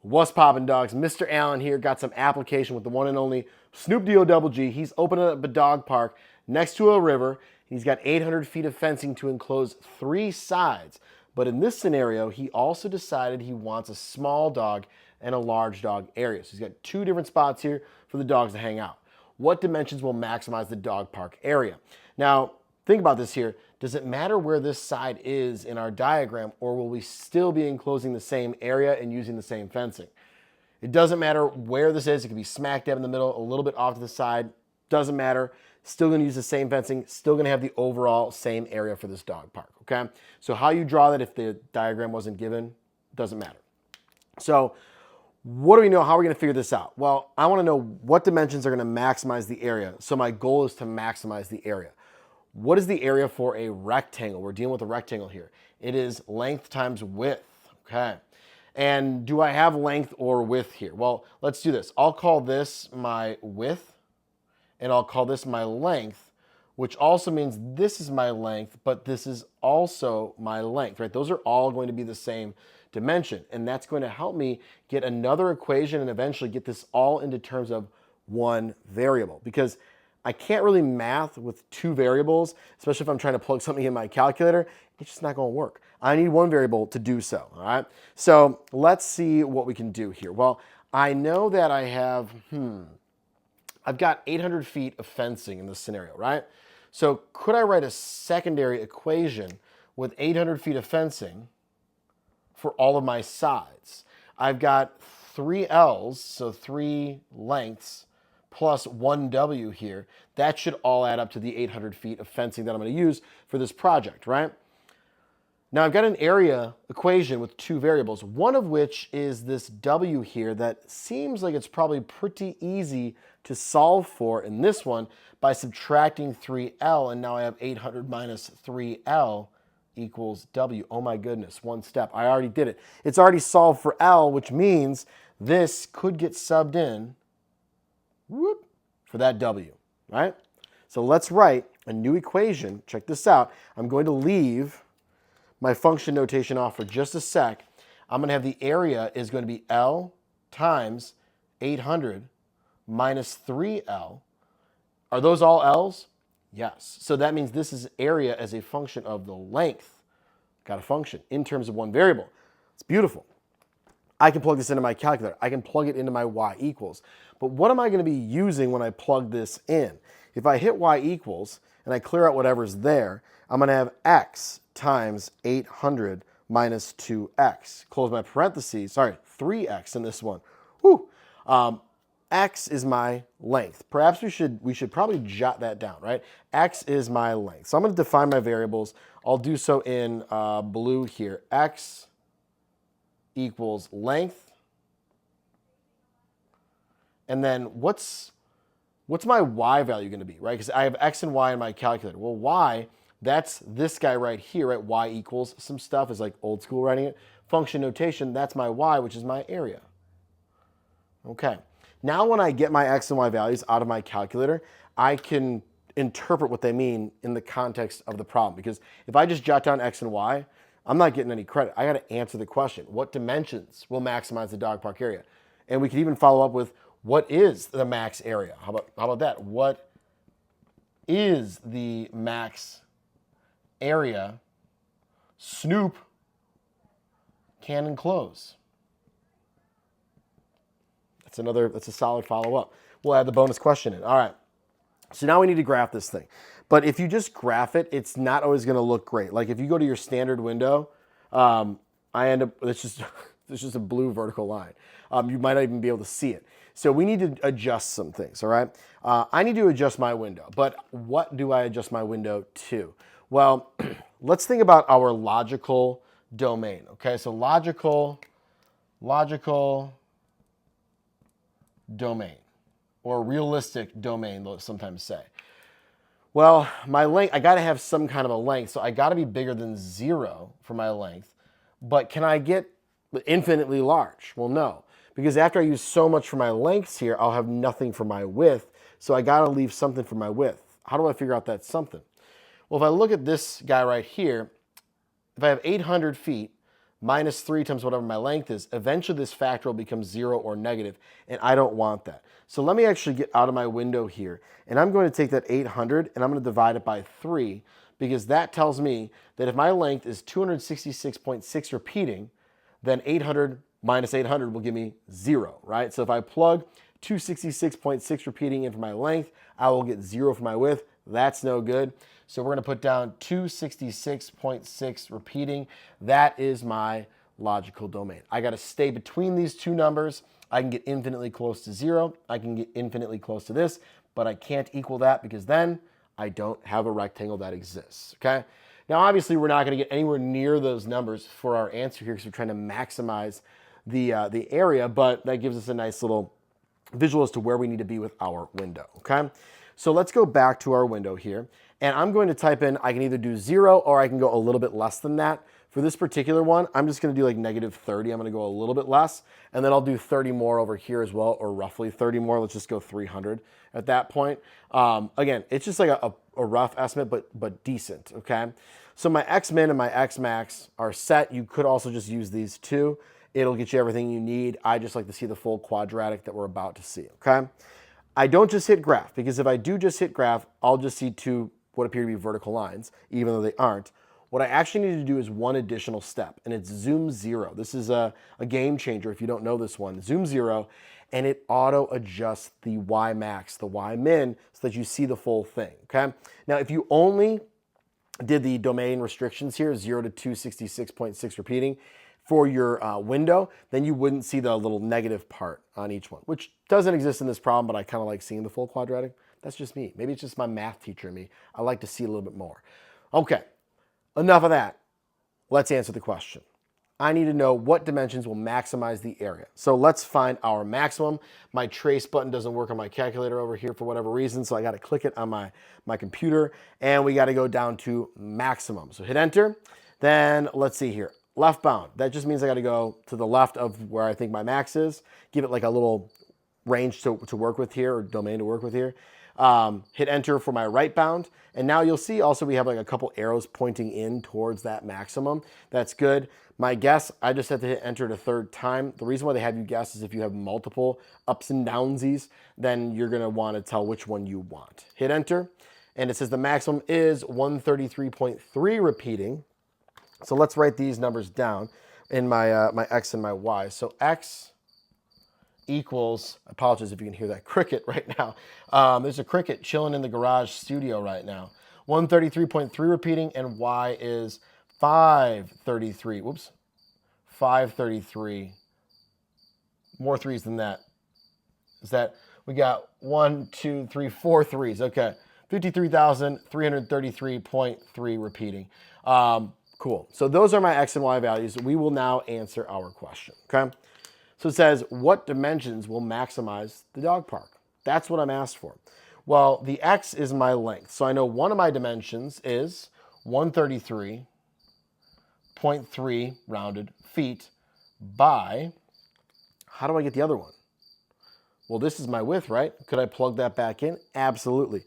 What's poppin', dogs? Mr. Allen here, got some application with the one and only Snoop Dogg. He's opening up a dog park next to a river. He's got 800 feet of fencing to enclose 3 sides. But in this scenario, he also decided he wants a small dog and a large dog area. So he's got 2 different spots here for the dogs to hang out. What dimensions will maximize the dog park area? Now, think about this here. Does it matter where this side is in our diagram, or will we still be enclosing the same area and using the same fencing? It doesn't matter where this is. It could be smack dab in the middle, a little bit off to the side. Doesn't matter. Still going to use the same fencing. Still going to have the overall same area for this dog park, okay? So how you draw that if the diagram wasn't given, doesn't matter. So what do we know? How are we going to figure this out? Well, I want to know what dimensions are going to maximize the area. So my goal is to maximize the area. What is the area for a rectangle? We're dealing with a rectangle here. It is length times width, okay? And do I have length or width here? Well, let's do this. I'll call this my width, and I'll call this my length, which also means this is my length, but this is also my length, right? Those are all going to be the same dimension, and that's going to help me get another equation and eventually get this all into terms of one variable, because I can't really math with 2 variables, especially if I'm trying to plug something in my calculator. It's just not going to work. I need one variable to do so, all right? So let's see what we can do here. Well, I know that I have, I've got 800 feet of fencing in this scenario, right? So could I write a secondary equation with 800 feet of fencing for all of my sides? I've got 3 L's, so 3 lengths, plus 1W here. That should all add up to the 800 feet of fencing that I'm going to use for this project, right? Now I've got an area equation with 2 variables, one of which is this W here that seems like it's probably pretty easy to solve for in this one by subtracting 3L, and now I have 800 minus 3L equals W. Oh my goodness, one step. I already did it. It's already solved for L, which means this could get subbed in for that W, right? So let's write a new equation. Check this out. I'm going to leave my function notation off for just a sec. I'm going to have the area is going to be L times 800 minus 3L. Are those all L's? Yes. So that means this is area as a function of the length. Got a function in terms of one variable. It's beautiful. I can plug this into my calculator. I can plug it into my y equals. But what am I going to be using when I plug this in? If I hit y equals and I clear out whatever's there, I'm going to have x times 800 minus 2x. Close my parentheses. Sorry, 3x in this one. Whew. X is my length. Perhaps we should probably jot that down, right? X is my length. So I'm going to define my variables. I'll do so in blue here. X equals length. And then what's my y value going to be, right? Because I have x and y in my calculator. Well, y, that's this guy right here, right? Y equals some stuff is like old school writing it. Function notation, that's my y, which is my area. Okay. Now when I get my x and y values out of my calculator, I can interpret what they mean in the context of the problem. Because if I just jot down x and y, I'm not getting any credit. I got to answer the question. What dimensions will maximize the dog park area? And we could even follow up with, what is the max area? How about that? What is the max area Snoop can enclose? That's a solid follow-up. We'll add the bonus question in. All right. So now we need to graph this thing. But if you just graph it, it's not always going to look great. Like if you go to your standard window, it's just a blue vertical line. You might not even be able to see it. So we need to adjust some things, all right? I need to adjust my window, but what do I adjust my window to? Well, let's think about our logical domain, okay? So logical domain, or realistic domain, they'll sometimes say. Well, my length, I got to have some kind of a length, so I got to be bigger than 0 for my length, but can I get infinitely large? Well, no, because after I use so much for my lengths here, I'll have nothing for my width, so I got to leave something for my width. How do I figure out that something? Well, if I look at this guy right here, if I have 800 feet, minus 3 times whatever my length is, eventually this factor will become 0 or negative, and I don't want that. So let me actually get out of my window here, and I'm going to take that 800 and I'm going to divide it by 3, because that tells me that if my length is 266.6 repeating, then 800 minus 800 will give me 0, right? So if I plug 266.6 repeating in for my length, I will get 0 for my width. That's no good. So we're going to put down 266.6 repeating. That is my logical domain. I got to stay between these two numbers. I can get infinitely close to 0. I can get infinitely close to this, but I can't equal that because then I don't have a rectangle that exists, okay? Now, obviously, we're not going to get anywhere near those numbers for our answer here because we're trying to maximize the area, but that gives us a nice little visual as to where we need to be with our window, okay? So let's go back to our window here, and I'm going to type in, I can either do 0 or I can go a little bit less than that. For this particular one, I'm just going to do like negative 30. I'm going to go a little bit less, and then I'll do 30 more over here as well, or roughly 30 more. Let's just go 300 at that point. Again, it's just like a rough estimate, but decent, okay? So my X-min and my X-max are set. You could also just use these two. It'll get you everything you need. I just like to see the full quadratic that we're about to see, okay? I don't just hit graph, because if I do just hit graph, I'll just see two what appear to be vertical lines, even though they aren't. What I actually need to do is one additional step, and it's zoom 0. This is a game changer if you don't know this one. Zoom 0, and it auto adjusts the Y max, the Y min, so that you see the full thing, okay? Now, if you only did the domain restrictions here, 0 to 266.6 repeating, for your window, then you wouldn't see the little negative part on each one, which doesn't exist in this problem, but I kind of like seeing the full quadratic. That's just me. Maybe it's just my math teacher in me. I like to see a little bit more. Okay, enough of that. Let's answer the question. I need to know what dimensions will maximize the area. So let's find our maximum. My trace button doesn't work on my calculator over here for whatever reason, so I got to click it on my computer, and we got to go down to maximum. So hit enter. Then let's see here. Left bound. That just means I got to go to the left of where I think my max is. Give it like a little range to work with here, or domain to work with here. Hit enter for my right bound. And now you'll see also we have like a couple arrows pointing in towards that maximum. That's good. My guess, I just have to hit enter it a third time. The reason why they have you guess is if you have multiple ups and downsies, then you're going to want to tell which one you want. Hit enter. And it says the maximum is 133.3 repeating. So let's write these numbers down in my X and my Y. So X equals, I apologize if you can hear that cricket right now. There's a cricket chilling in the garage studio right now. 133.3 repeating, and Y is 533. Whoops. 533. More threes than that. Is that, we got 1, 2, 3, 4 threes. Okay. 53,333.3 repeating. Cool. So those are my X and Y values. We will now answer our question, okay? So it says, what dimensions will maximize the dog park? That's what I'm asked for. Well, the X is my length. So I know one of my dimensions is 133.3 rounded feet by, how do I get the other one? Well, this is my width, right? Could I plug that back in? Absolutely.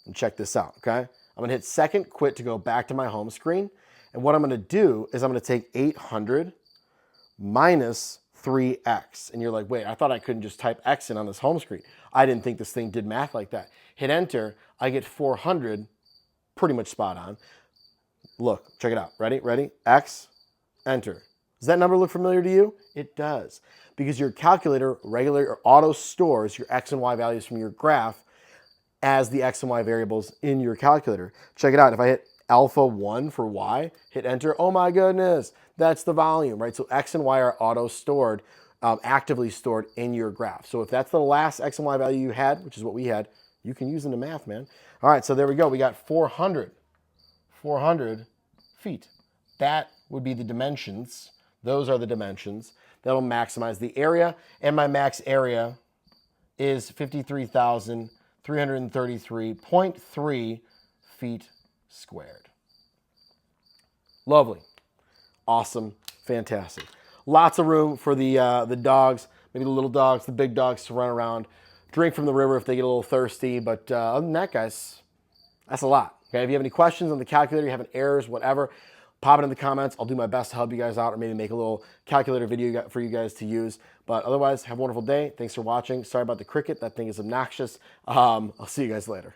And check this out, okay? I'm going to hit second quit to go back to my home screen. And what I'm going to do is I'm going to take 800 minus 3x. And you're like, wait, I thought I couldn't just type x in on this home screen. I didn't think this thing did math like that. Hit enter. I get 400, pretty much spot on. Look, check it out. Ready? Ready? X, enter. Does that number look familiar to you? It does. Because your calculator regularly or auto stores your x and y values from your graph as the x and y variables in your calculator. Check it out. If I hit alpha 1 for y, hit enter, oh my goodness, that's the volume, right? So x and y are auto-stored, actively stored in your graph. So if that's the last x and y value you had, which is what we had, you can use them to math, man. All right, so there we go. We got 400 feet. That would be the dimensions. Those are the dimensions. That'll maximize the area, and my max area is 53,333.3 feet squared. Lovely. Awesome. Fantastic. Lots of room for the dogs, maybe the little dogs, the big dogs to run around, drink from the river if they get a little thirsty. But other than that, guys, that's a lot. Okay, if you have any questions on the calculator, you have any errors, whatever, pop it in the comments. I'll do my best to help you guys out, or maybe make a little calculator video for you guys to use. But otherwise, have a wonderful day. Thanks for watching. Sorry about the cricket. That thing is obnoxious. I'll see you guys later.